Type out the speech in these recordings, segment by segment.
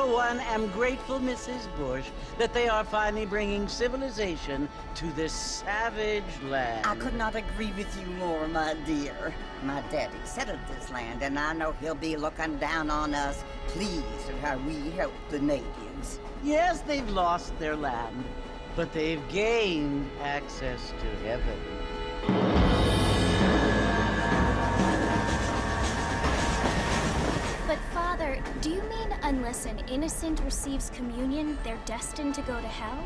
for one, am grateful, Mrs. Bush, that they are finally bringing civilization to this savage land. I could not agree with you more, my dear. My daddy settled this land, and I know he'll be looking down on us, pleased at how we help the natives. Yes, they've lost their land, but they've gained access to heaven. But Father, do you mean unless an innocent receives communion, they're destined to go to hell?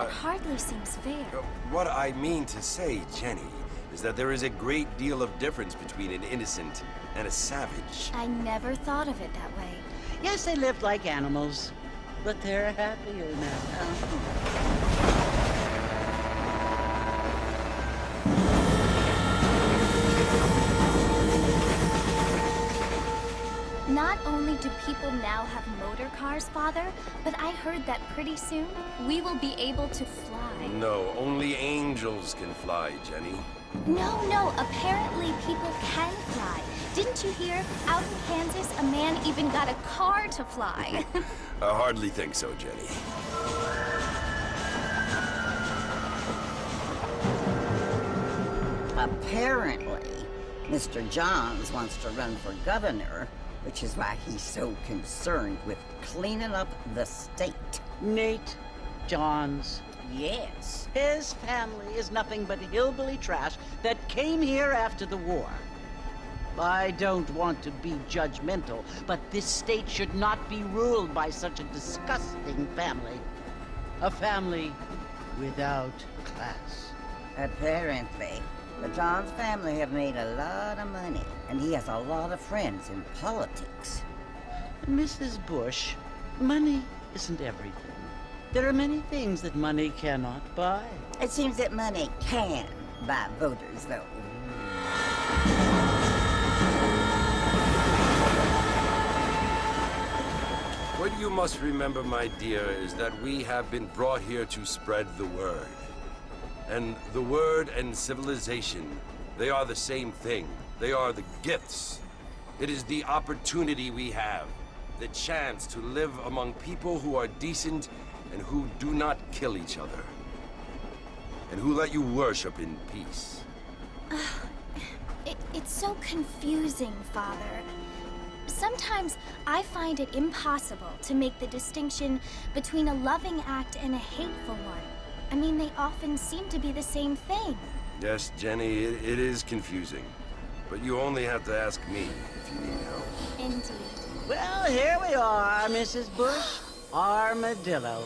It hardly seems fair. What I mean to say, Jenny, is that there is a great deal of difference between an innocent and a savage. I never thought of it that way. Yes, they lived like animals, but they're happier now. Not only do people now have motor cars, Father, but I heard that pretty soon we will be able to fly. No, only angels can fly, Jenny. No, apparently people can fly. Didn't you hear? Out in Kansas, a man even got a car to fly. I hardly think so, Jenny. Apparently, Mr. Johns wants to run for governor, which is why he's so concerned with cleaning up the state. Nate Johns. Yes. His family is nothing but hillbilly trash that came here after the war. I don't want to be judgmental, but this state should not be ruled by such a disgusting family. A family without class. Apparently. The Johns family have made a lot of money, and he has a lot of friends in politics. Mrs. Bush, money isn't everything. There are many things that money cannot buy. It seems that money can buy voters, though. What you must remember, my dear, is that we have been brought here to spread the word. And the word and civilization, they are the same thing. They are the gifts. It is the opportunity we have, the chance to live among people who are decent and who do not kill each other, and who let you worship in peace. It's so confusing, Father. Sometimes I find it impossible to make the distinction between a loving act and a hateful one. I mean, they often seem to be the same thing. Yes, Jenny, it is confusing. But you only have to ask me if you need help. Indeed. Well, here we are, Mrs. Bush. Armadillo.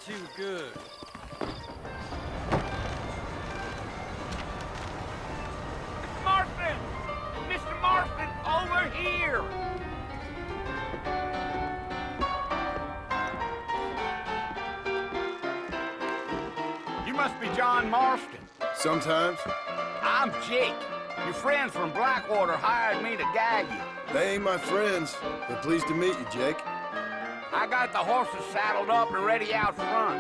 Too good. Marston! Mr. Marston, over here! You must be John Marston. Sometimes. I'm Jake. Your friends from Blackwater hired me to guide you. They ain't my friends, but pleased to meet you, Jake. I got the horses saddled up and ready out front.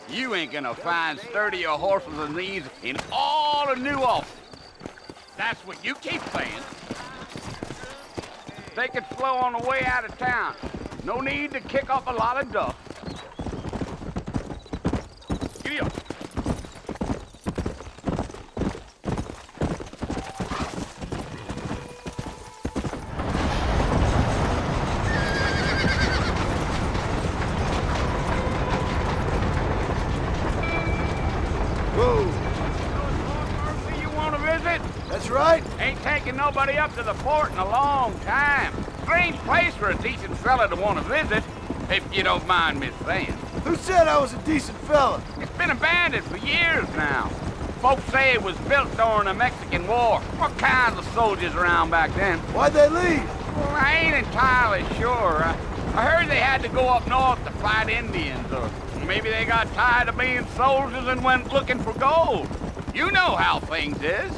You ain't gonna find sturdier horses than these in all of New Ulster. That's what you keep saying. Take it slow on the way out of town. No need to kick up a lot of dust. Giddy up. That's right. Ain't taken nobody up to the fort in a long time. Strange place for a decent fella to want to visit, if you don't mind me saying. Who said I was a decent fella? It's been abandoned for years now. Folks say it was built during the Mexican War. What kinds of soldiers around back then? Why'd they leave? Well, I ain't entirely sure. I heard they had to go up north to fight Indians, or maybe they got tired of being soldiers and went looking for gold. You know how things is.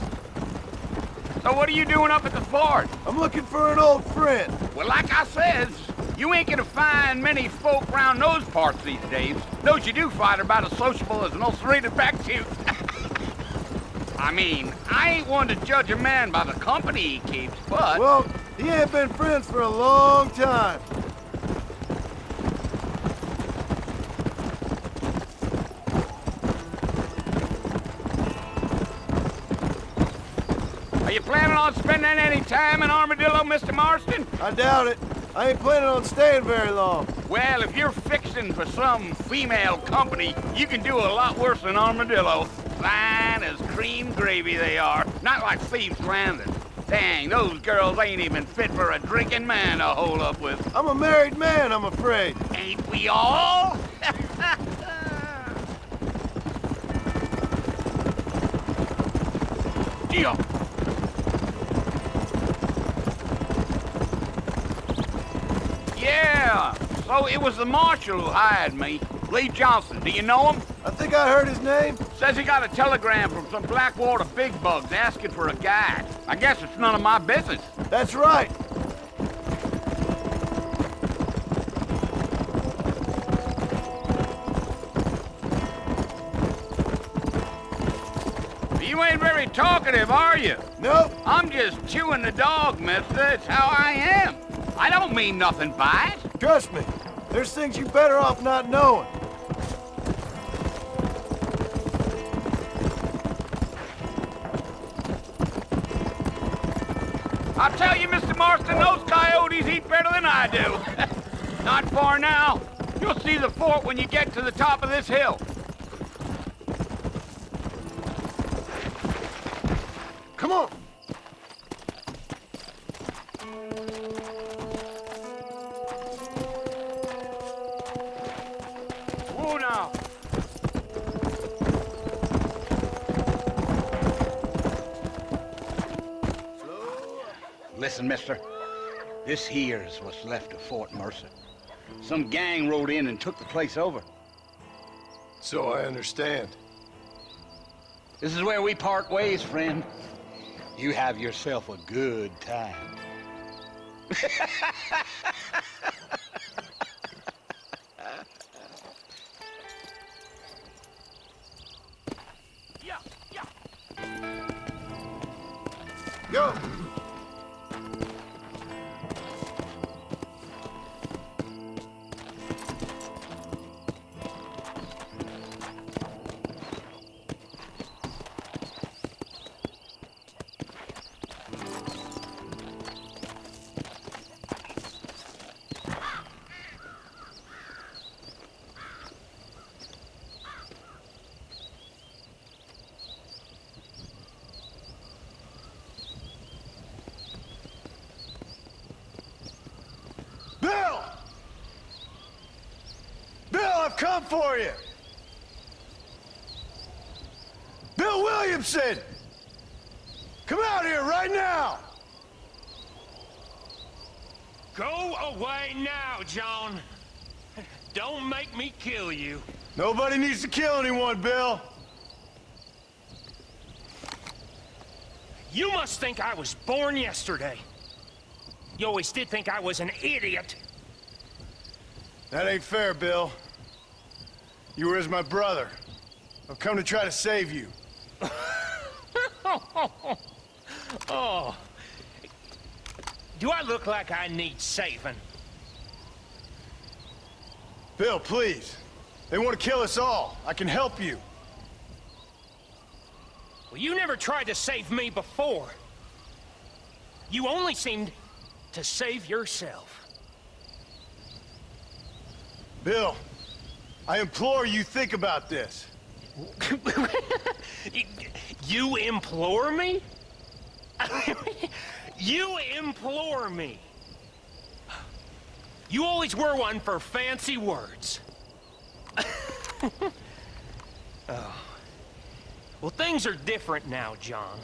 So what are you doing up at the fort? I'm looking for an old friend. Well, like I says, you ain't gonna find many folk round those parts these days. Those you do find are about as sociable as an ulcerated back tooth. I mean, I ain't one to judge a man by the company he keeps, but... Well, he ain't been friends for a long time. Are you planning on spending any time in Armadillo, Mr. Marston? I doubt it. I ain't planning on staying very long. Well, if you're fixing for some female company, you can do a lot worse than Armadillo. Fine as cream gravy they are. Not like Thieves' Landing. Dang, those girls ain't even fit for a drinking man to hole up with. I'm a married man, I'm afraid. Ain't we all? Yeah. Yeah, so it was the marshal who hired me. Lee Johnson, do you know him? I think I heard his name. Says he got a telegram from some Blackwater big bugs asking for a guide. I guess it's none of my business. That's right. You ain't very talkative, are you? Nope. I'm just chewing the dog, mister. It's how I am. I don't mean nothing by it. Trust me. There's things you better off not knowing. I'll tell you, Mr. Marston, those coyotes eat better than I do. Not far now. You'll see the fort when you get to the top of this hill. Come on. Whoa now. Listen, mister. This here's what's left of Fort Mercer. Some gang rode in and took the place over. So I understand. This is where we part ways, friend. You have yourself a good time. Yeah, yeah. Go. Bill! Bill, I've come for you! Bill Williamson! Come out here right now! Go away now, John. Don't make me kill you. Nobody needs to kill anyone, Bill. You must think I was born yesterday. You always did think I was an idiot. That ain't fair, Bill. You were as my brother. I've come to try to save you. Oh. Do I look like I need saving? Bill, please. They want to kill us all. I can help you. Well, you never tried to save me before. You only seemed to save yourself. Bill, I implore you think about this. You implore me? You implore me. You always were one for fancy words. Oh. Well, things are different now, John.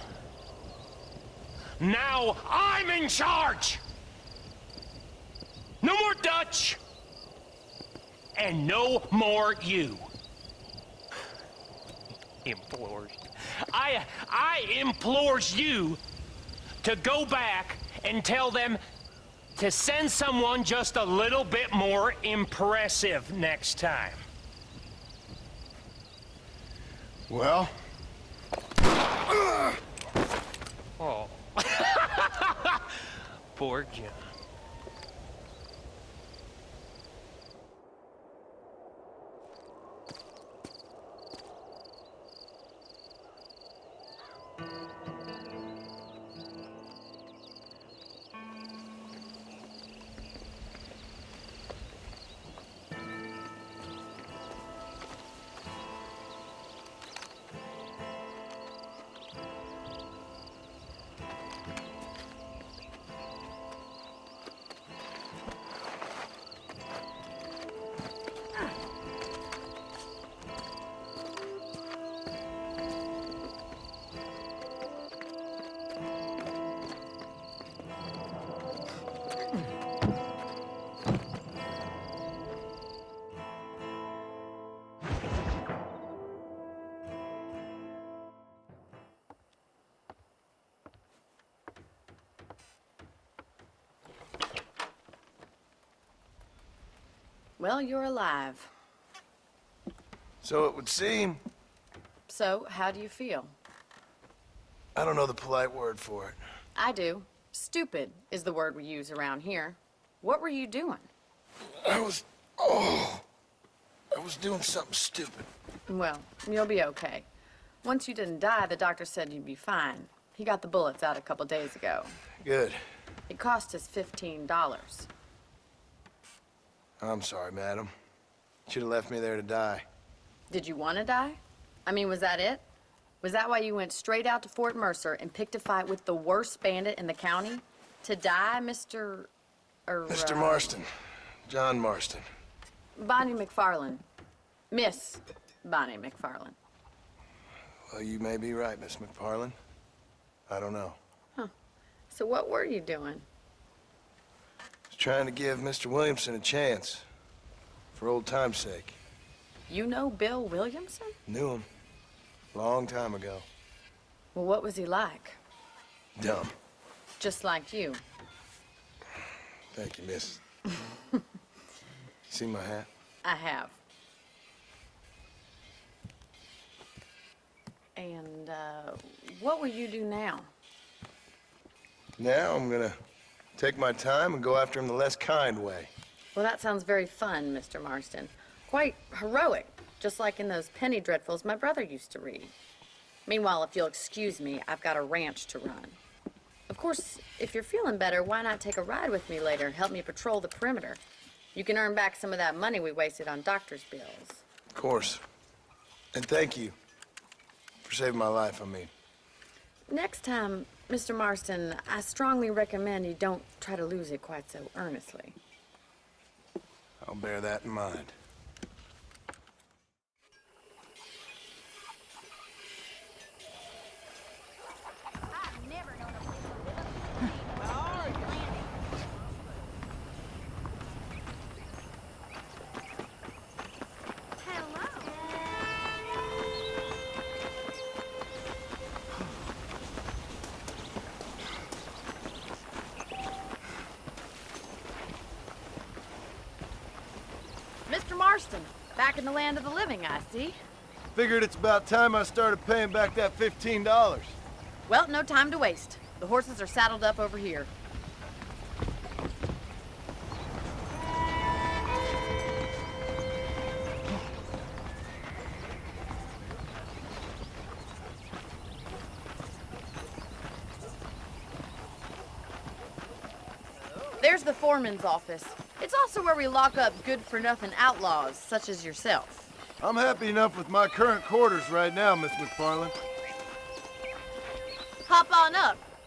Now I'm in charge! No more Dutch! And no more you. Implores. I implores you to go back and tell them to send someone just a little bit more impressive next time. Well? Oh. Poor John. Well, you're alive. So it would seem. So, how do you feel? I don't know the polite word for it. I do. Stupid is the word we use around here. What were you doing? I was doing something stupid. Well, you'll be okay. Once you didn't die, the doctor said you'd be fine. He got the bullets out a couple days ago. Good. It cost us $15. I'm sorry, madam. Should have left me there to die. Did you want to die? I mean, was that it? Was that why you went straight out to Fort Mercer and picked a fight with the worst bandit in the county? To die, Mr. Mr. Marston. John Marston. Bonnie McFarlane. Miss Bonnie McFarlane. Well, you may be right, Miss McFarlane. I don't know. Huh. So what were you doing? Was trying to give Mr. Williamson a chance. For old time's sake. You know Bill Williamson? Knew him. Long time ago. Well, what was he like? Dumb. Just like you. Thank you, miss. See my hat? I have. And, what will you do now? Now I'm gonna take my time and go after him the less kind way. Well, that sounds very fun, Mr. Marston. Quite heroic, just like in those penny dreadfuls my brother used to read. Meanwhile, if you'll excuse me, I've got a ranch to run. Of course, if you're feeling better, why not take a ride with me later and help me patrol the perimeter? You can earn back some of that money we wasted on doctor's bills. Of course. And thank you. For saving my life, I mean. Next time, Mr. Marston, I strongly recommend you don't try to lose it quite so earnestly. I'll bear that in mind. Mr. Marston, back in the land of the living, I see. Figured it's about time I started paying back that $15. Well, no time to waste. The horses are saddled up over here. There's the foreman's office. It's also where we lock up good-for-nothing outlaws, such as yourself. I'm happy enough with my current quarters right now, Miss McFarlane. Hop on up.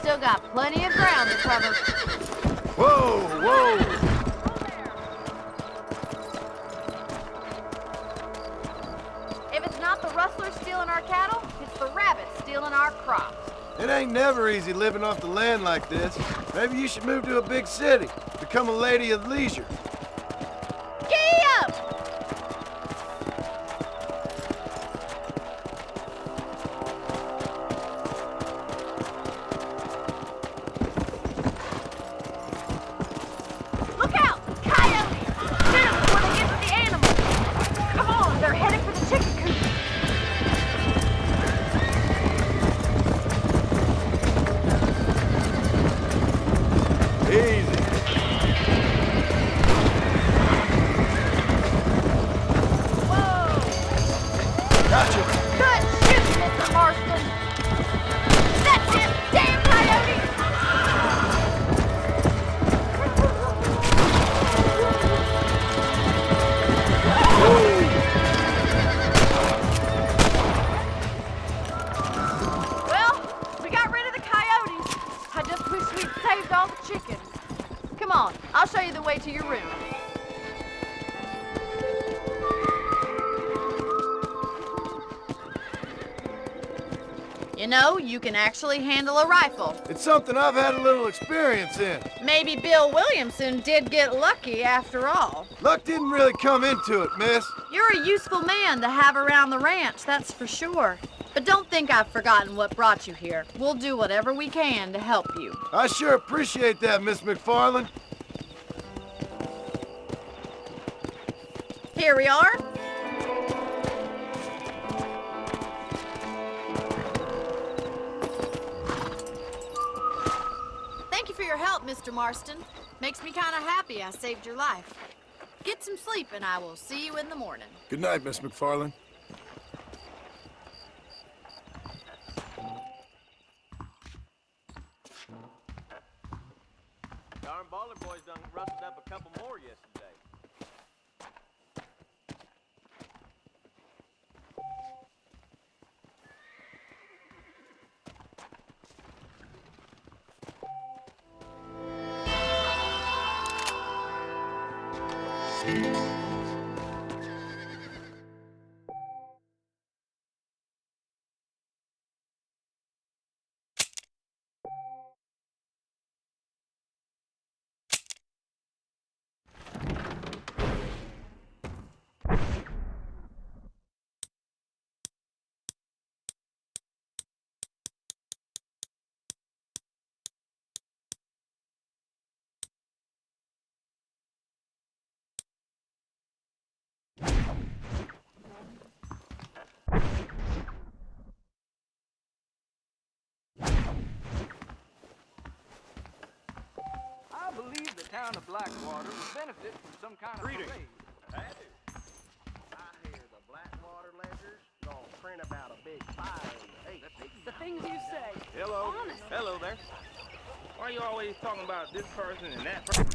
still got plenty of ground to cover. Whoa, whoa! If it's not the rustlers stealing our cattle, it's the rabbits stealing our crops. It ain't never easy living off the land like this. Maybe you should move to a big city, become a lady of leisure. Giddy up! Look out! Coyotes! Shoot them before they get to the animals! Come on, they're headed for the chicken coop! Easy. Gotcha. Good shooting, Mr. Marston! That's it! Damn coyote! Well, we got rid of the coyotes. I just wish we'd saved all the chickens. Come on, I'll show you the way to your room. You know, you can actually handle a rifle. It's something I've had a little experience in. Maybe Bill Williamson did get lucky after all. Luck didn't really come into it, miss. You're a useful man to have around the ranch, that's for sure. But don't think I've forgotten what brought you here. We'll do whatever we can to help you. I sure appreciate that, Miss McFarland. Here we are. Thank you for your help, Mr. Marston. Makes me kind of happy I saved your life. Get some sleep and I will see you in the morning. Good night, Miss McFarland. Darn baller boys done rustled up a couple more yesterday. I believe the town of Blackwater would benefit from some kind of parade. I do. I hear the Blackwater ledgers gonna print about a big fire in the The things you say. Hello. Honestly. Hello there. Why are you always talking about this person and that person?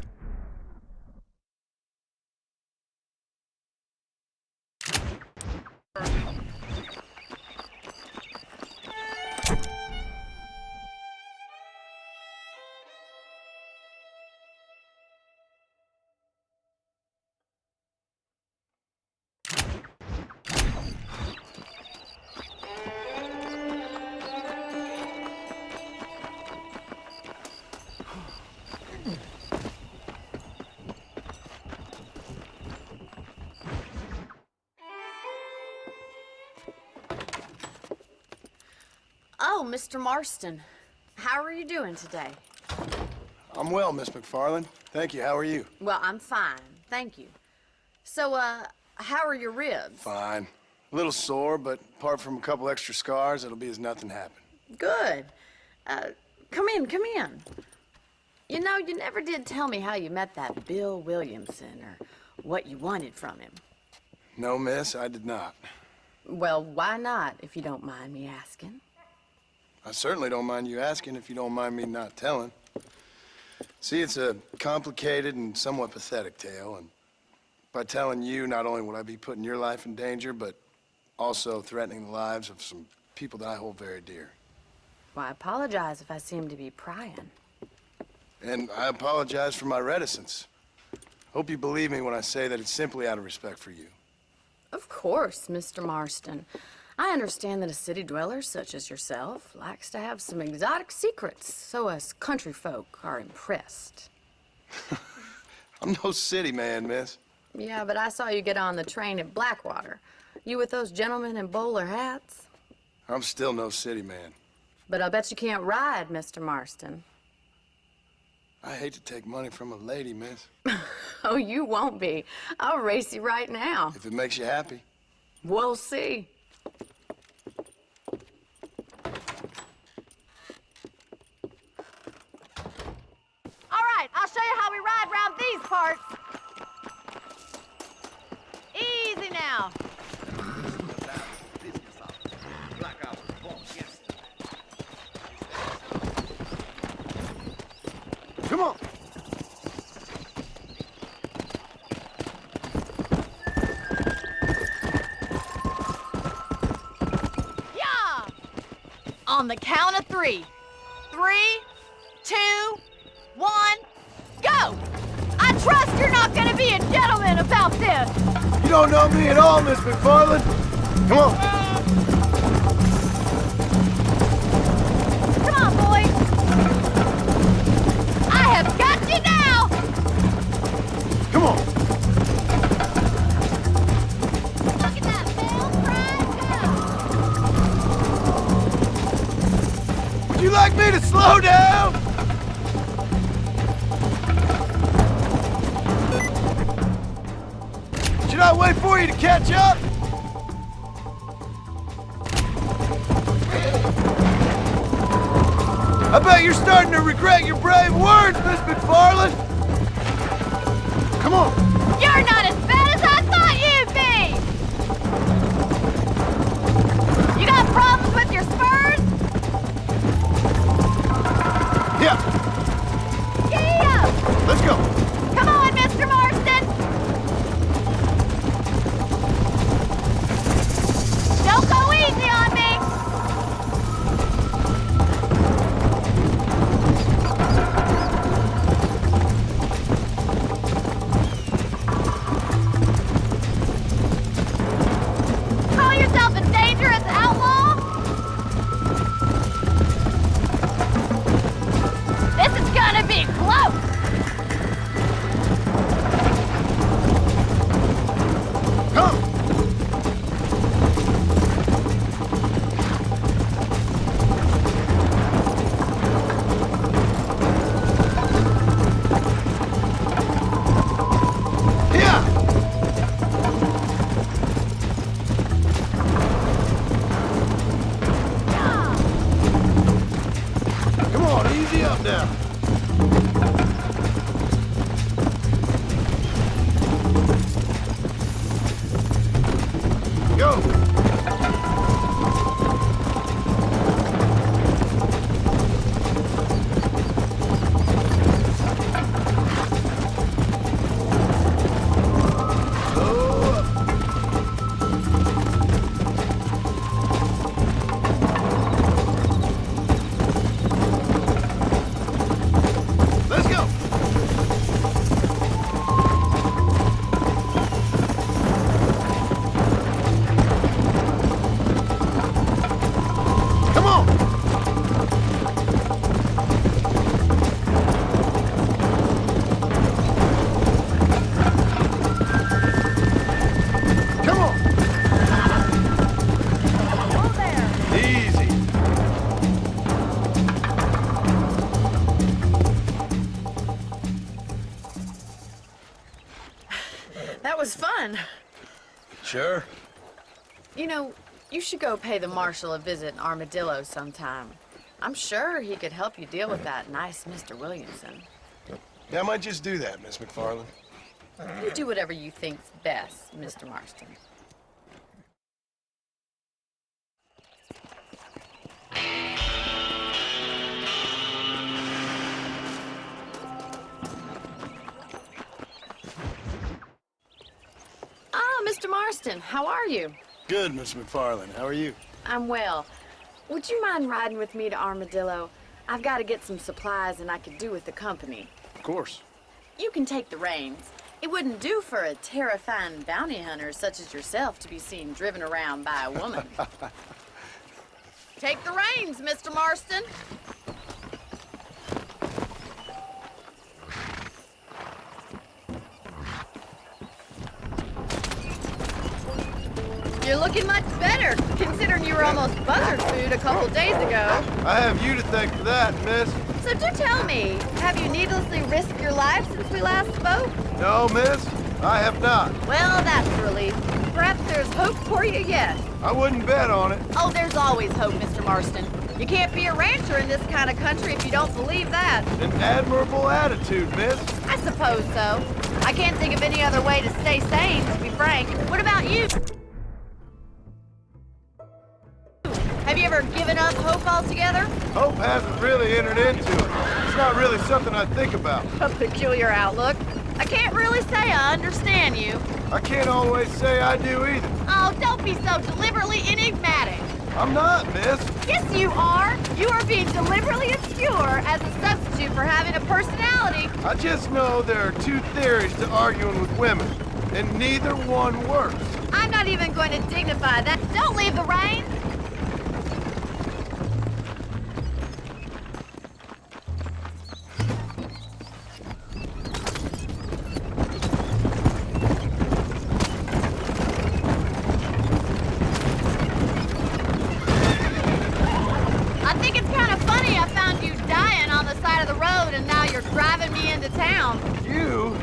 Oh, Mr. Marston. How are you doing today? I'm well, Miss McFarland. Thank you. How are you? Well, I'm fine. Thank you. So, how are your ribs? Fine. A little sore, but apart from a couple extra scars, it'll be as nothing happened. Good. Come in, come in. You know, you never did tell me how you met that Bill Williamson or what you wanted from him. No, miss, I did not. Well, why not, if you don't mind me asking? I certainly don't mind you asking if you don't mind me not telling. See, it's a complicated and somewhat pathetic tale, and by telling you, not only would I be putting your life in danger, but also threatening the lives of some people that I hold very dear. Why, I apologize if I seem to be prying. And I apologize for my reticence. Hope you believe me when I say that it's simply out of respect for you. Of course, Mr. Marston. I understand that a city dweller such as yourself likes to have some exotic secrets, so us country folk are impressed. I'm no city man, miss. Yeah, but I saw you get on the train at Blackwater. You with those gentlemen in bowler hats? I'm still no city man. But I'll bet you can't ride, Mr. Marston. I hate to take money from a lady, miss. Oh, you won't be. I'll race you right now. If it makes you happy. We'll see. All right, I'll show you how we ride around these parts. Easy now. Come on. Yeah! On the count of 3. 3, 2, 1, go! I trust you're not gonna be a gentleman about this. You don't know me at all, Miss McFarland. Come on. Come on, boys. I have got you now. Come on. Look at that bell pride go. Would you like me to slow down? Should I wait for you to catch up? I bet you're starting to regret your brave words, Miss McFarland. Come on. You're not as bad as I thought you'd be. You got problems with your spurs? Yeah, Giddy up. let's go. Come on, Mr. Marston. Don't go easy on me. Call yourself a dangerous outlaw? This is gonna be close. Come. Yeah. Come on, easy up now. Go. Slow up. Let's go. Come on. Come on. Easy. That was fun. Sure. You know, you should go pay the marshal a visit in Armadillo sometime. I'm sure he could help you deal with that nice Mr. Williamson. Yeah, I might just do that, Miss McFarland. You do whatever you think's best, Mr. Marston. Ah, Mr. Marston, how are you? Good, Miss McFarland. How are you? I'm well. Would you mind riding with me to Armadillo? I've got to get some supplies and I could do with the company. Of course. You can take the reins. It wouldn't do for a terrifying bounty hunter such as yourself to be seen driven around by a woman. Take the reins, Mr. Marston. You're looking much better, considering you were almost buzzard food a couple days ago. I have you to thank for that, miss. So do tell me, have you needlessly risked your life since we last spoke? No, miss, I have not. Well, that's a relief. Perhaps there's hope for you yet. I wouldn't bet on it. Oh, there's always hope, Mr. Marston. You can't be a rancher in this kind of country if you don't believe that. An admirable attitude, miss. I suppose so. I can't think of any other way to stay sane, to be frank. What about you? Have you ever given up hope altogether? Hope hasn't really entered into it. It's not really something I think about. A peculiar outlook. I can't really say I understand you. I can't always say I do either. Oh, don't be so deliberately enigmatic. I'm not, miss. Yes, you are. You are being deliberately obscure as a substitute for having a personality. I just know there are two theories to arguing with women, and neither one works. I'm not even going to dignify that. Don't leave the reins.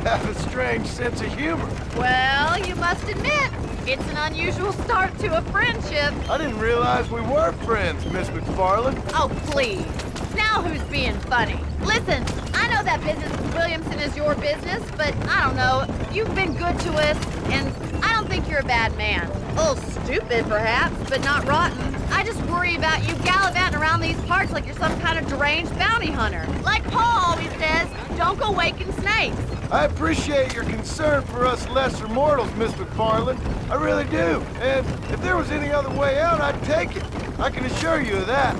Have a strange sense of humor. Well, you must admit, it's an unusual start to a friendship. I didn't realize we were friends, Miss McFarland. Oh, please. Now who's being funny? Listen, I know that business with Williamson is your business, but I don't know. You've been good to us, and I don't think you're a bad man. A little stupid, perhaps, but not rotten. I just worry about you gallivanting around these parts like you're some kind of deranged bounty hunter. Like Paul always says, don't go waking snakes. I appreciate your concern for us lesser mortals, Miss McFarland. I really do. And if there was any other way out, I'd take it. I can assure you of that.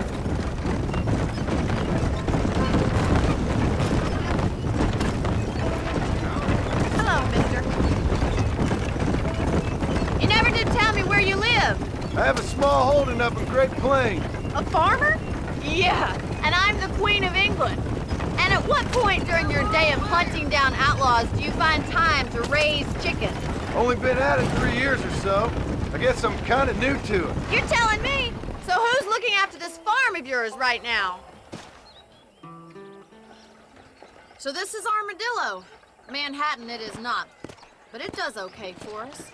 Hello, mister. You never did tell me where you live. I have a small holding up in Great Plains. A farmer? Yeah, and I'm the Queen of England. And at what point during your day of hunting down outlaws do you find time to raise chickens? Only been at it 3 years or so. I guess I'm kind of new to it. You're telling me? So who's looking after this farm of yours right now? So this is Armadillo. Manhattan it is not, but it does okay for us.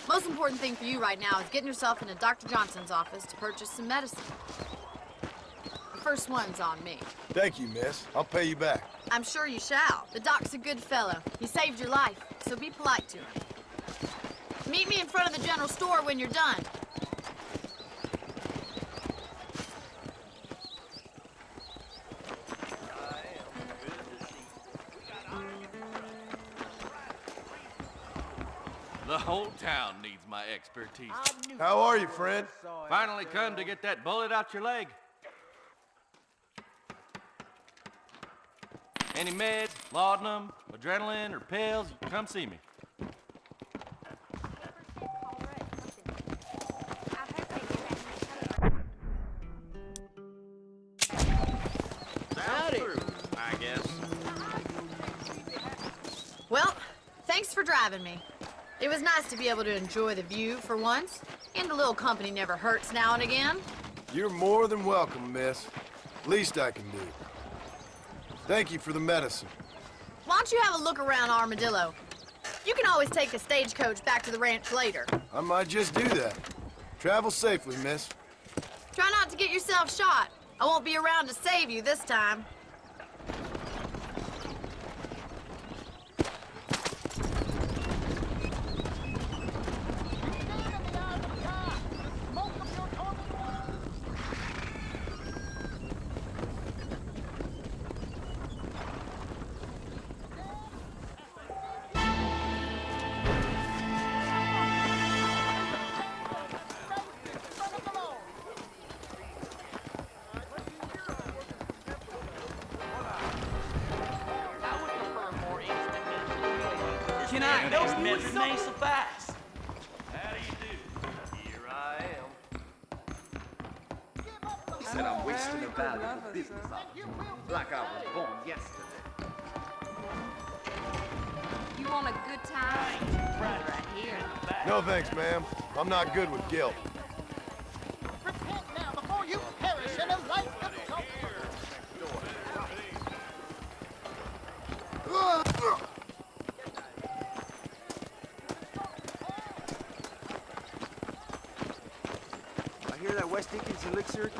Most important thing for you right now is getting yourself into Dr. Johnson's office to purchase some medicine. The first one's on me. Thank you, miss. I'll pay you back. I'm sure you shall. The doc's a good fellow. He saved your life, so be polite to him. Meet me in front of the general store when you're done. The whole town needs my expertise. How are you, friend? Finally come to get that bullet out your leg. Any meds, laudanum, adrenaline, or pills, come see me. Howdy. I guess. Well, thanks for driving me. It was nice to be able to enjoy the view for once, and a little company never hurts now and again. You're more than welcome, miss. Least I can do. Thank you for the medicine. Why don't you have a look around Armadillo? You can always take a stagecoach back to the ranch later. I might just do that. Travel safely, miss. Try not to get yourself shot. I won't be around to save you this time. can I help you with something? So fast? How do you do? Here I am. He said I'm wasting a valuable business opportunity, like I was born yesterday. You want a good time? Right here. No thanks, ma'am. I'm not good with guilt. Repent now before you perish in a life of suffering. I hear that West Dickens elixir.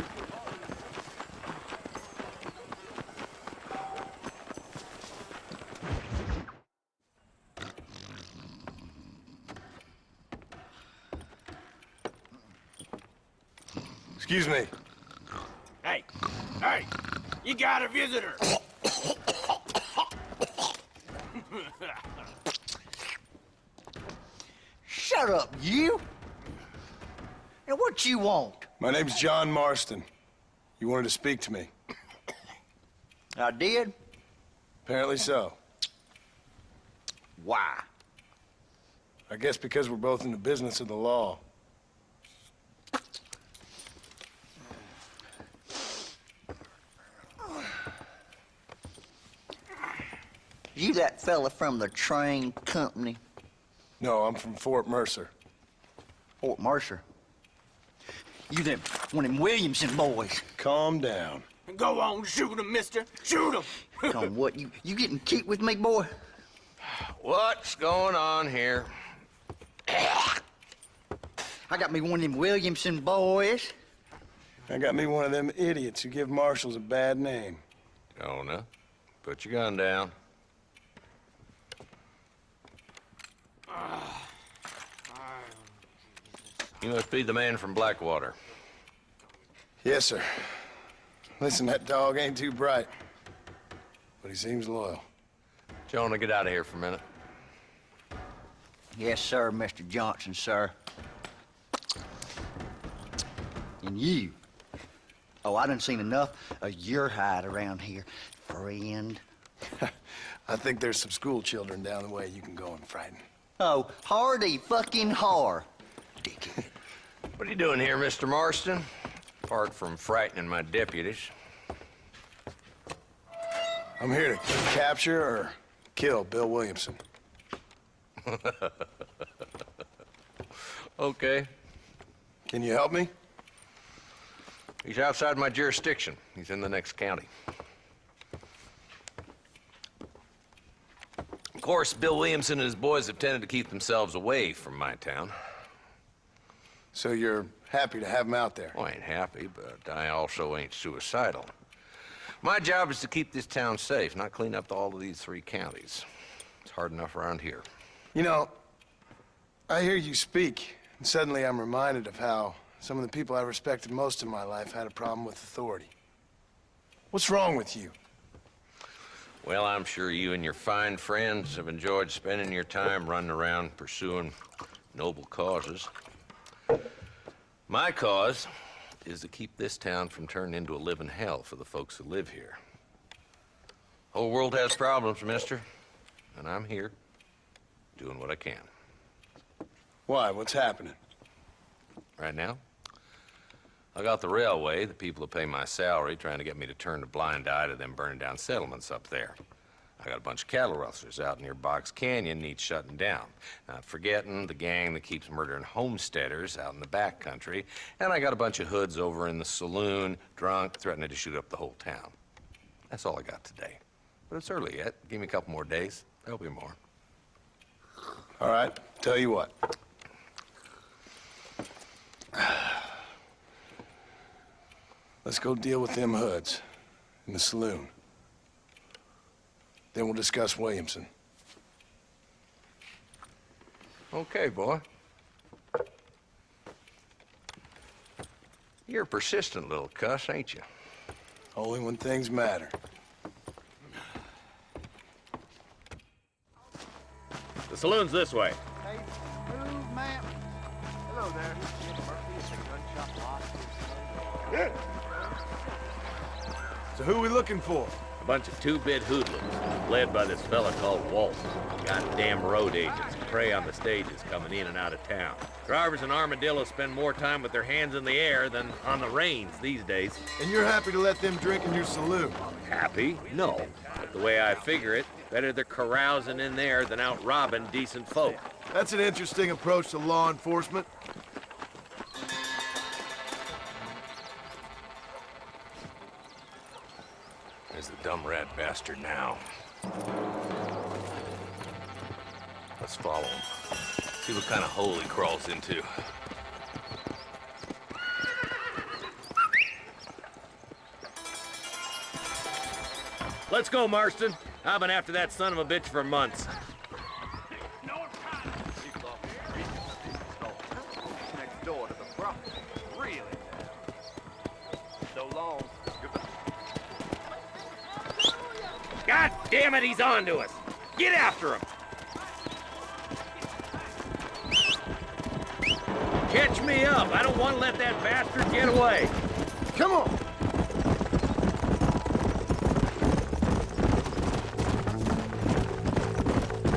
Excuse me. Hey, you got a visitor. Shut up, you! And what you want? My name's John Marston. You wanted to speak to me. I did? Apparently so. Why? I guess because we're both in the business of the law. You that fella from the train company? No, I'm from Fort Mercer. Fort Mercer? You them one of them Williamson boys? Calm down. Go on, shoot him, mister. Shoot him. Come on, what, you getting cute with me, boy? What's going on here? I got me one of them Williamson boys. I got me one of them idiots who give marshals a bad name. Jonah, put your gun down. You must be the man from Blackwater. Yes, sir. Listen, that dog ain't too bright, but he seems loyal. Jonah, get out of here for a minute. Yes, sir, Mr. Johnson, sir. And you. Oh, I done seen enough of your hide around here, friend. I think there's some school children down the way you can go and frighten. Oh, hardy fucking har. Dickhead. What are you doing here, Mr. Marston? Apart from frightening my deputies. I'm here to capture or kill Bill Williamson. Okay. Can you help me? He's outside my jurisdiction. He's in the next county. Of course, Bill Williamson and his boys have tended to keep themselves away from my town. So you're happy to have him out there? Well, I ain't happy, but I also ain't suicidal. My job is to keep this town safe, not clean up all of these 3 counties. It's hard enough around here. You know, I hear you speak, and suddenly I'm reminded of how some of the people I respected most in my life had a problem with authority. What's wrong with you? Well, I'm sure you and your fine friends have enjoyed spending your time running around pursuing noble causes. My cause is to keep this town from turning into a living hell for the folks who live here. Whole world has problems, mister, and I'm here doing what I can. Why? What's happening? Right now, I got the railway, the people who pay my salary, trying to get me to turn a blind eye to them burning down settlements up there. I got a bunch of cattle rustlers out near Box Canyon needs shutting down. Not forgetting the gang that keeps murdering homesteaders out in the back country. And I got a bunch of hoods over in the saloon, drunk, threatening to shoot up the whole town. That's all I got today. But it's early yet. Give me a couple more days. There'll be more. All right, tell you what. Let's go deal with them hoods in the saloon. Then we'll discuss Williamson. Okay, boy. You're a persistent little cuss, ain't you? Only when things matter. The saloon's this way. Hey, move, ma'am. Hello there. This is Jim Murphy. It's a gun shop lot. So who are we looking for? A bunch of 2-bit hoodlums. led by this fella called Walt. Goddamn road agents prey on the stages coming in and out of town. Drivers and armadillos spend more time with their hands in the air than on the reins these days. And you're happy to let them drink in your saloon? Happy? No. But the way I figure it, better they're carousing in there than out robbing decent folk. That's an interesting approach to law enforcement. There's the dumb rat bastard now. Let's follow him. See what kind of hole he crawls into. Let's go, Marston. I've been after that son of a bitch for months. Next door to the property. Really? So long. God damn it, he's on to us! Get after him! Catch me up! I don't want to let that bastard get away! Come on!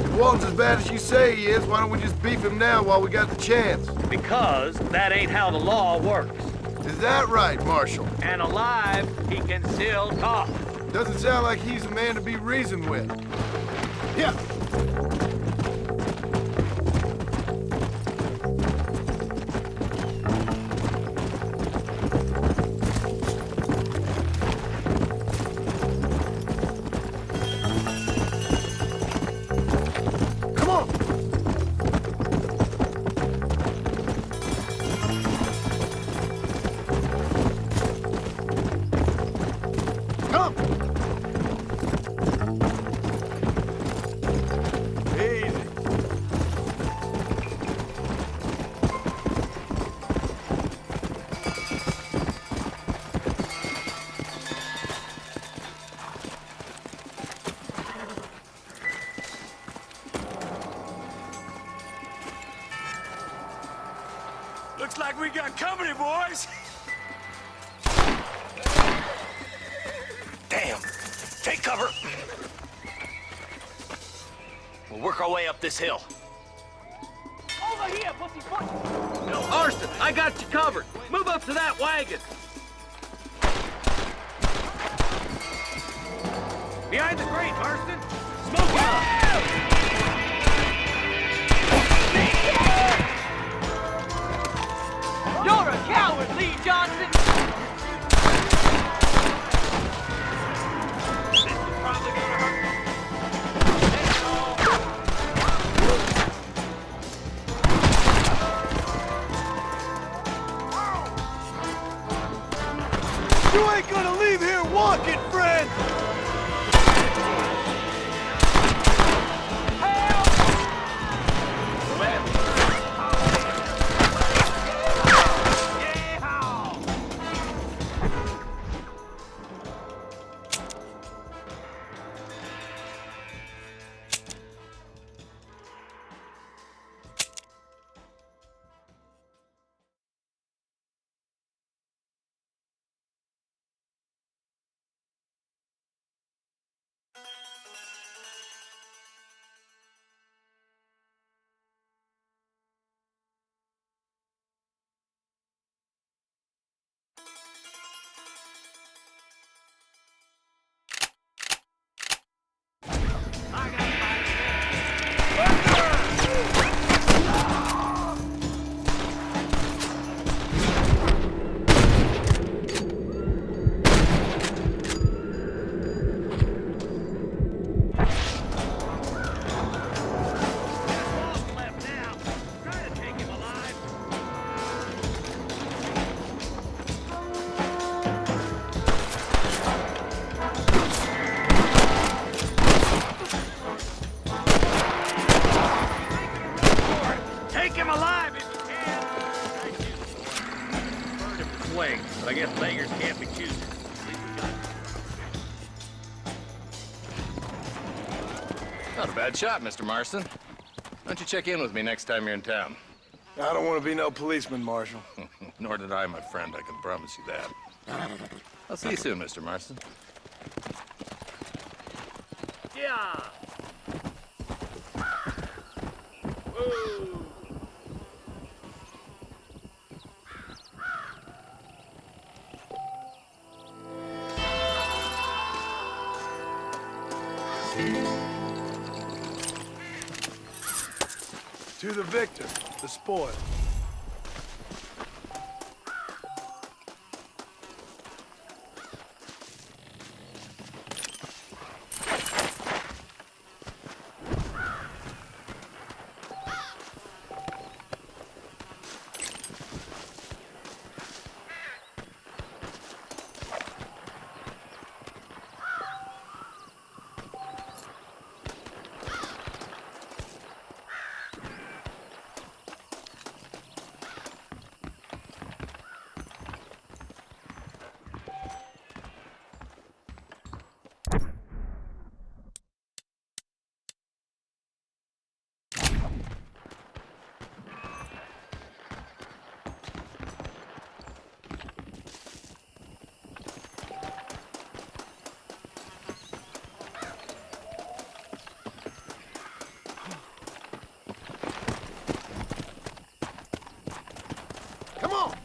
If Walton's as bad as you say he is, why don't we just beef him now while we got the chance? Because that ain't how the law works. Is that right, Marshal? And alive, he can still talk. Doesn't sound like he's a man to be reasoned with. Yeah. Come on. Come. Looks like we got company, boys. Damn. Take cover. We'll work our way up this hill. Over here, pussyfoot. Marston, I got you covered. Move up to that wagon. Behind the crate, Marston. Smoke it up. You're a coward, Lee Johnson! This is probably gonna hurt. You ain't gonna leave here walking, friend! But I guess beggars can't be choosers. Not a bad shot, Mr. Marston. Why don't you check in with me next time you're in town? I don't want to be no policeman, Marshal. Nor did I, my friend. I can promise you that. I'll see you soon, Mr. Marston. Yeah, Hiya! Woo! To the victor, the spoil. Come on!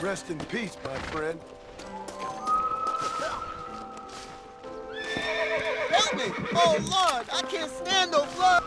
Rest in peace, my friend. Help me! Oh, Lord! I can't stand no blood!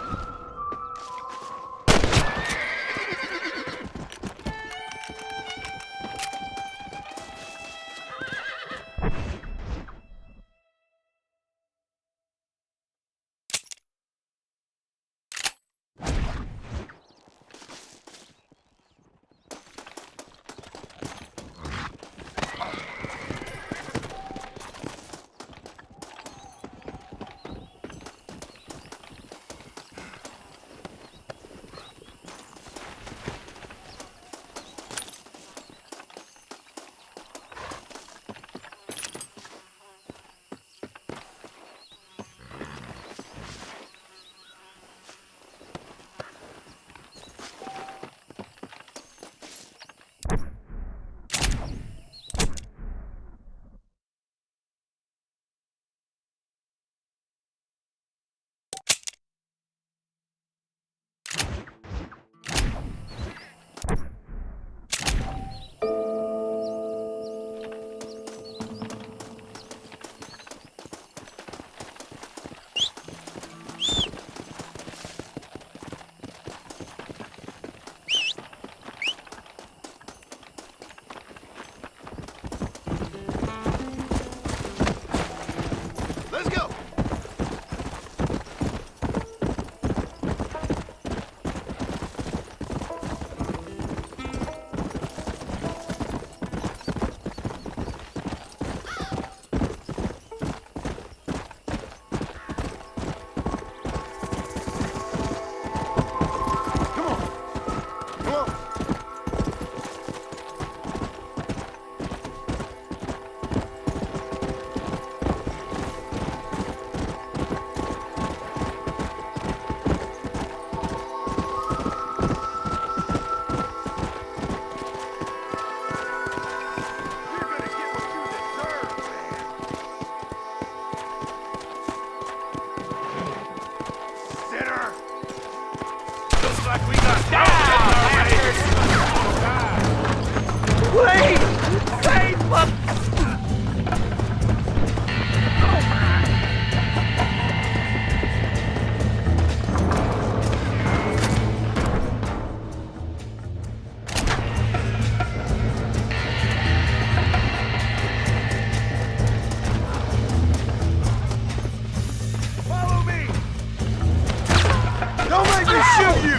Don't make shoot you!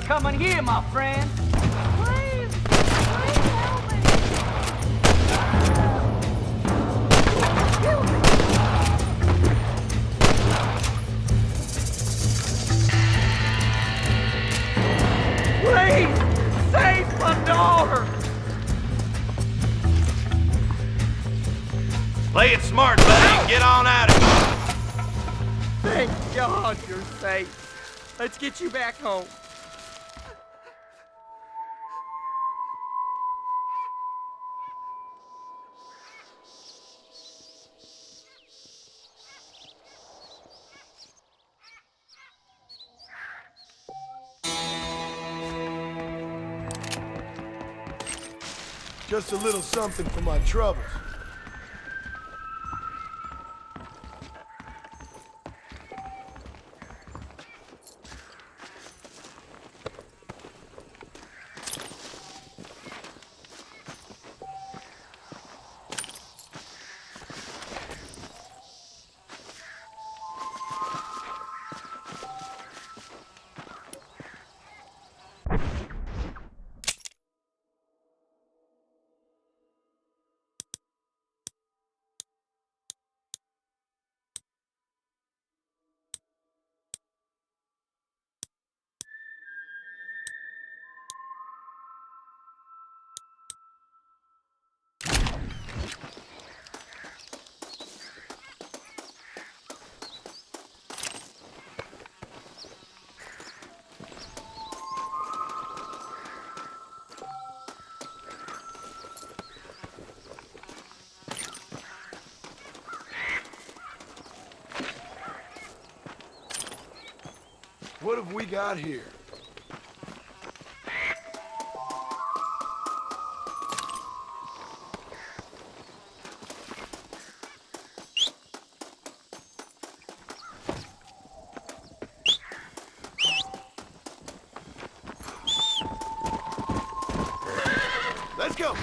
Coming here, my friend. Please help me. Please save my daughter. Play it smart, buddy. Get on out of here. Thank God you're safe. Let's get you back home. Just a little something for my troubles. What have we got here? Let's go!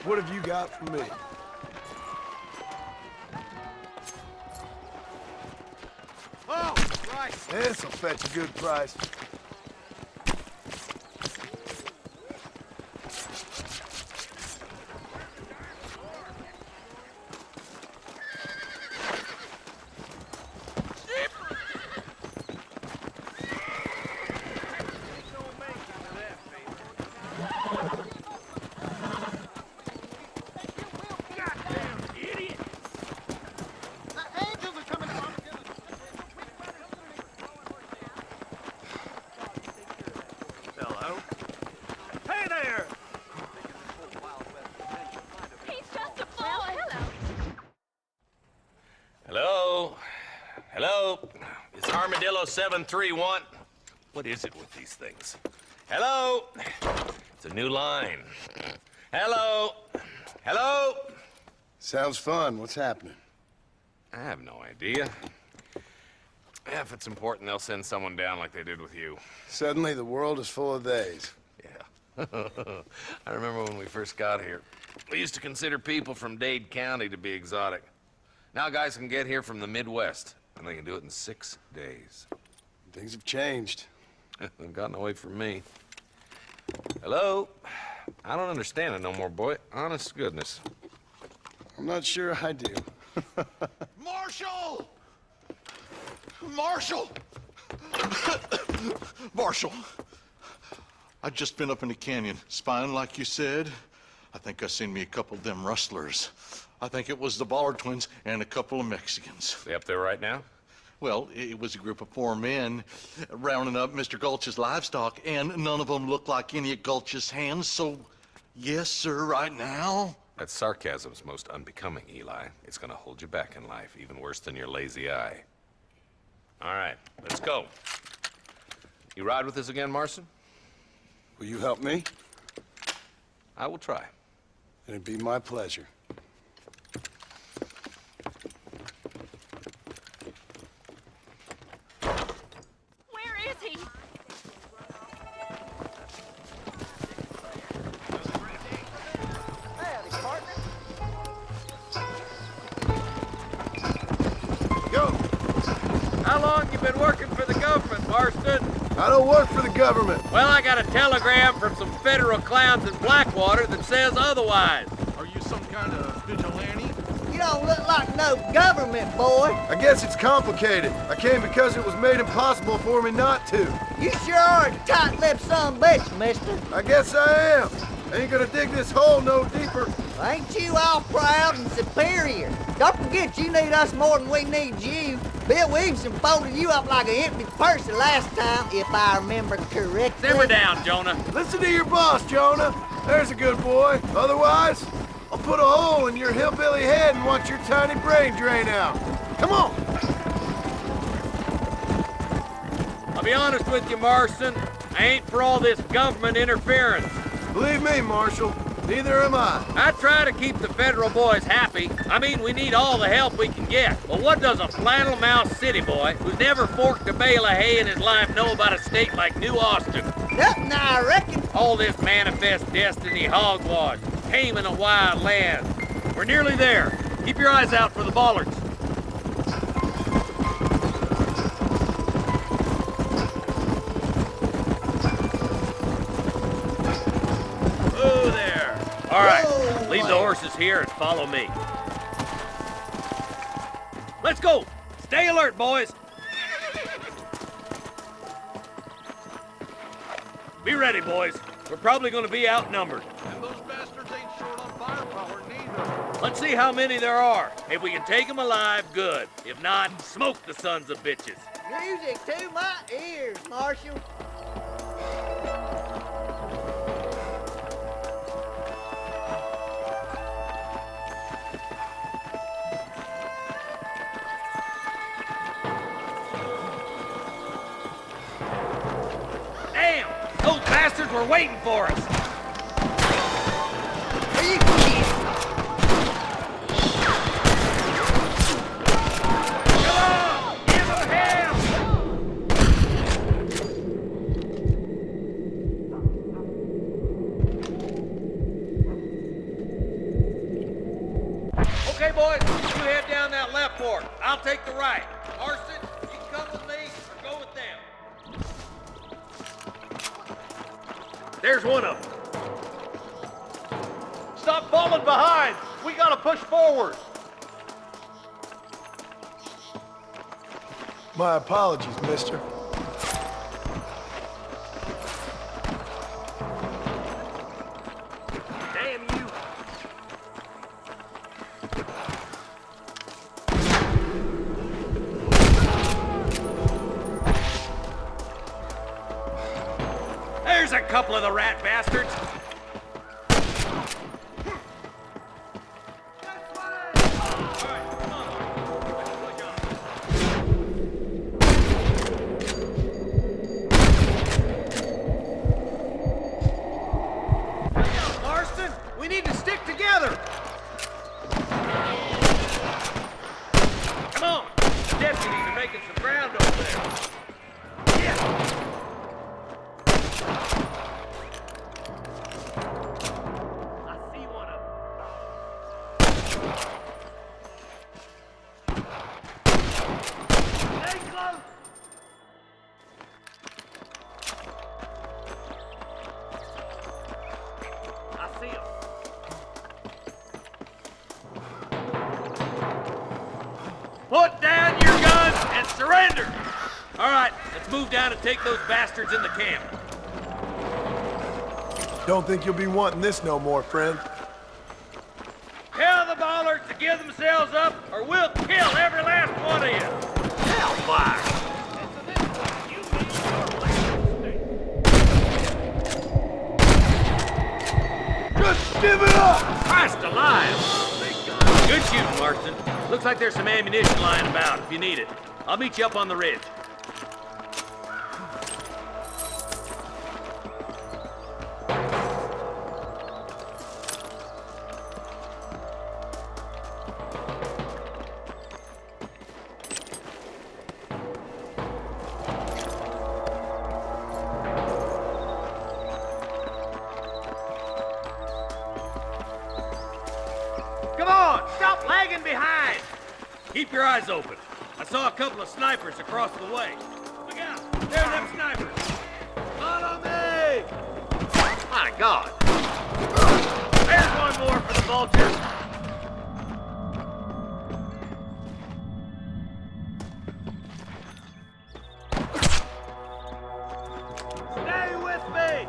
What have you got for me? Oh, right. This'll fetch a good price. Armadillo 731. What is it with these things? Hello? It's a new line. Hello? Hello? Sounds fun. What's happening? I have no idea. If it's important, they'll send someone down like they did with you. Suddenly, the world is full of theys. Yeah. I remember when we first got here. We used to consider people from Dade County to be exotic. Now guys can get here from the Midwest, and they can do it in 6 days. Things have changed. They've gotten away from me. Hello? I don't understand it no more, boy. Honest to goodness. I'm not sure I do. Marshal! Marshal! Marshal! I just been up in the canyon, spying like you said. I think I seen me a couple of them rustlers. I think it was the Ballard twins and a couple of Mexicans. They up there right now? Well, it was a group of 4 men rounding up Mr. Gulch's livestock, and none of them looked like any of Gulch's hands, so yes, sir, right now. That sarcasm's most unbecoming, Eli. It's gonna hold you back in life, even worse than your lazy eye. All right, let's go. You ride with us again, Marston? Will you help me? I will try. It'd be my pleasure. Where is he? Howdy, partner. Go! How long you been working for the government, Marston? I don't work for the government. Well, I got a telegram from some federal clowns in Blackwater that says otherwise. Are you some kind of vigilante? You don't look like no government, boy. I guess it's complicated. I came because it was made impossible for me not to. You sure are a tight-lipped son bitch, mister. I guess I am. Ain't gonna dig this hole no deeper. Ain't you all proud and superior? Don't forget you need us more than we need you. Bill Williamson folded you up like an empty purse the last time, if I remember correctly. Simmer down, Jonah. Listen to your boss, Jonah. There's a good boy. Otherwise, I'll put a hole in your hillbilly head and watch your tiny brain drain out. Come on. I'll be honest with you, Marston. I ain't for all this government interference. Believe me, Marshal, neither am I. I try to keep the federal boys happy. I mean, we need all the help we can get. But what does a flannel-mouthed city boy who's never forked a bale of hay in his life know about a state like New Austin? Nothing, I reckon. All this manifest destiny hogwash, taming a wild land. We're nearly there. Keep your eyes out for the Ballards. Oh, there. All right, Whoa, leave the horses here and follow me. Let's go. Stay alert, boys. Be ready, boys. We're probably going to be outnumbered. And those bastards ain't short on firepower neither. Let's see how many there are. If we can take them alive, good. If not, smoke the sons of bitches. Music to my ears, Marshal. Damn! Those bastards were waiting for us. Are you kidding? Come on! Give them hell! Okay, boys, you head down that left fork. I'll take the right. Marston, you can come with me or go with them. There's one of them. Stop falling behind! We gotta push forward! My apologies, mister. Damn you! There's a couple of the rat bastards! Surrender! All right, let's move down and take those bastards in the camp. Don't think you'll be wanting this no more, friend. Tell the ballers to give themselves up, or we'll kill every last one of you. Hellfire! Just give it up! Christ alive! Good shooting, Marston. Looks like there's some ammunition lying about if you need it. I'll meet you up on the ridge. Come on, stop lagging behind! Keep your eyes open. I saw a couple of snipers across the way. Look out! There are them snipers! Follow me! My God! There's one more for the vultures! Stay with me!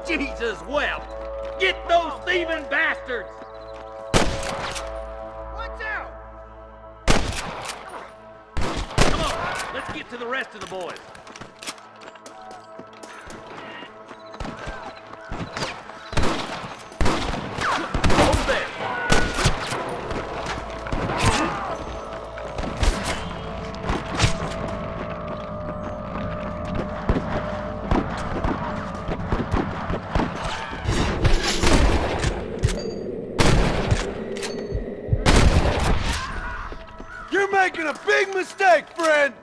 Jesus wept! Get those thieving bastards! Watch out! Come on, let's get to the rest of the boys. Hold there. You're making a big mistake, friend!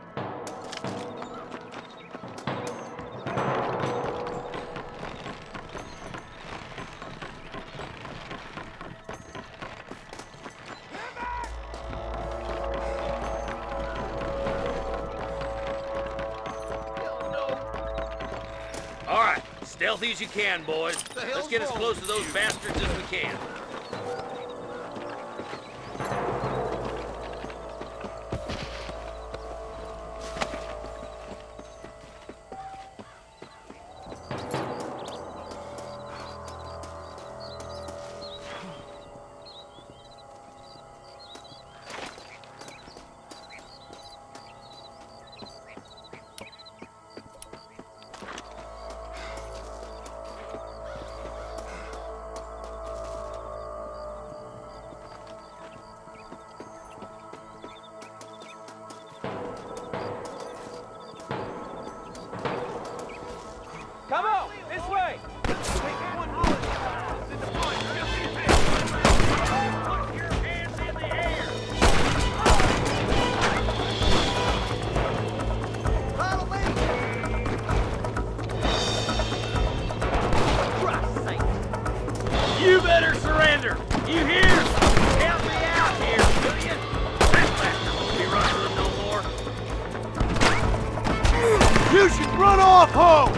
All right, stealthy as you can, boys. Let's get as close to those bastards as we can. Come on, this way! Follow me! Christ's sake. You better surrender! You hear? Help me out here, will you? That bastard won't be rustling no more. You should run off home!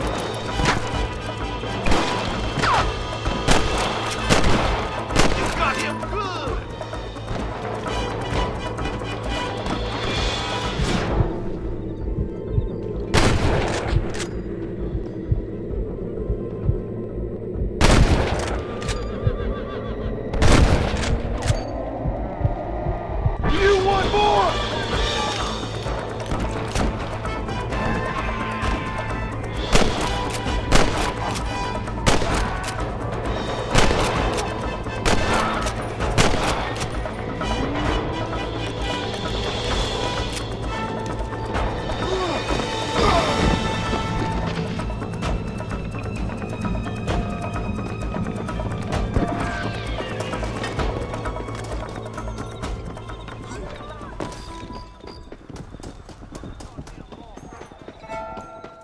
You got him good! You want more?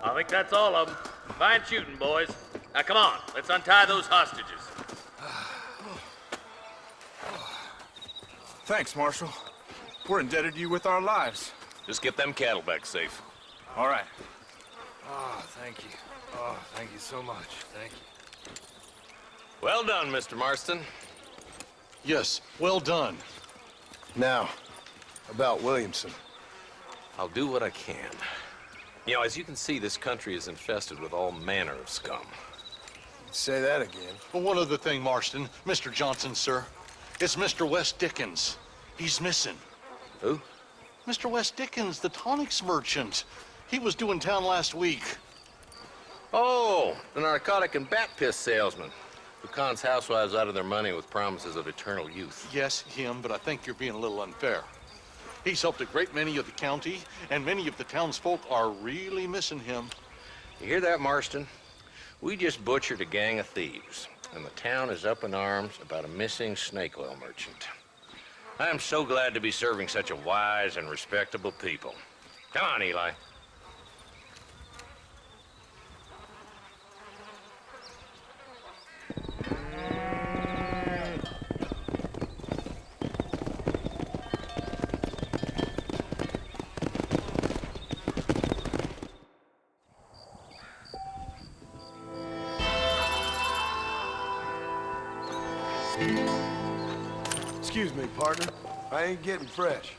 I think that's all of them. Fine shooting, boys. Now come on, let's untie those hostages. Thanks, Marshal. We're indebted to you with our lives. Just get them cattle back safe. All right. Oh, thank you. Oh, thank you so much. Thank you. Well done, Mr. Marston. Yes, well done. Now, About Williamson. I'll do what I can. You know, as you can see, this country is infested with all manner of scum. Say that again. Well, one other thing, Marston. Mr. Johnson, sir. It's Mr. Wes Dickens. He's missing. Who? Mr. Wes Dickens, the tonics merchant. He was due in town last week. Oh, the narcotic and bat piss salesman who cons housewives out of their money with promises of eternal youth. Yes, him, but I think you're being a little unfair. He's helped a great many of the county, and many of the townsfolk are really missing him. You hear that, Marston? We just butchered a gang of thieves, and the town is up in arms about a missing snake oil merchant. I am so glad to be serving such a wise and respectable people. Come on, Eli. Excuse me, partner. I ain't getting fresh.